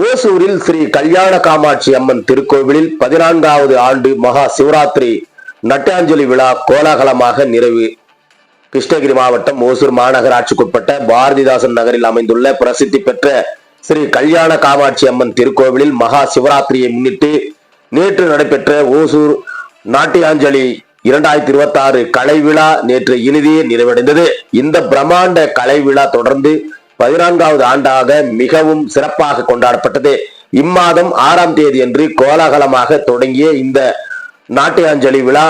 ஓசூரில் ஸ்ரீ கல்யாண காமாட்சி அம்மன் திருக்கோவிலில் 14வது ஆண்டு மகா சிவராத்திரி நட்டாஞ்சலி விழா கோலாகலமாக நிறைவு. கிருஷ்ணகிரி மாவட்டம் ஓசூர் மாநகராட்சிக்குட்பட்ட பாரதிதாசன் நகரில் அமைந்துள்ள பிரசித்தி பெற்ற ஸ்ரீ கல்யாண காமாட்சி அம்மன் திருக்கோவிலில் மகா சிவராத்திரியை முன்னிட்டு நேற்று நடைபெற்ற ஓசூர் நாட்டியாஞ்சலி 2026 கலை விழா நேற்று இனிதே நிறைவடைந்தது. இந்த பிரம்மாண்ட கலை விழா தொடர்ந்து 14வது ஆண்டாக மிகவும் சிறப்பாக கொண்டாடப்பட்டது. இம்மாதம் 6ஆம் தேதி அன்று கோலாகலமாக தொடங்கிய இந்த நாட்டியாஞ்சலி விழா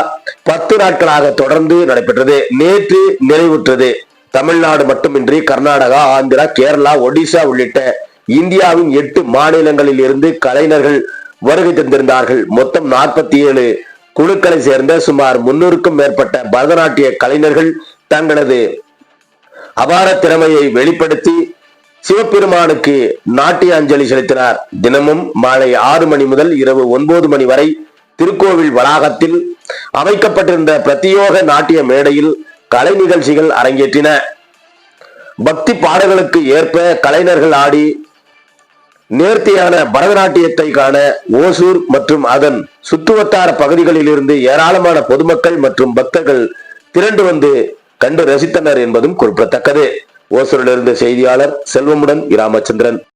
10 நாட்களாக தொடர்ந்து நடைபெற்றது. நேற்று நிறைவுற்றது. தமிழ்நாடு மட்டுமின்றி கர்நாடகா, ஆந்திரா, கேரளா, ஒடிசா உள்ளிட்ட இந்தியாவின் 8 மாநிலங்களில் இருந்து கலைஞர்கள் வருகை தந்திருந்தார்கள். மொத்தம் 47 குழுக்களை சேர்ந்த சுமார் 300க்கும் மேற்பட்ட பரதநாட்டிய கலைஞர்கள் தங்களது அபார திறமையை வெளிப்படுத்தி சிவபெருமானுக்கு நாட்டிய அஞ்சலி செலுத்தினார். தினமும் மாலை 6 மணி முதல் இரவு 9 மணி வரை திருக்கோவில் வளாகத்தில் அமைக்கப்பட்டிருந்த பிரத்யோக நாட்டிய மேடையில் கலை நிகழ்ச்சிகள் அரங்கேற்றின. பக்தி பாடல்களுக்கு ஏற்ப கலைஞர்கள் ஆடி நேர்த்தியான பரதநாட்டியத்தை காண ஓசூர் மற்றும் அதன் சுற்றுவட்டார பகுதிகளில் இருந்து ஏராளமான பொதுமக்கள் மற்றும் பக்தர்கள் திரண்டு வந்து கண்டு ரசித்தனர் என்பதும் குறிப்பிடத்தக்கது. ஓசூரிலிருந்து செய்தியாளர் செல்வமுடன் ராமச்சந்திரன்.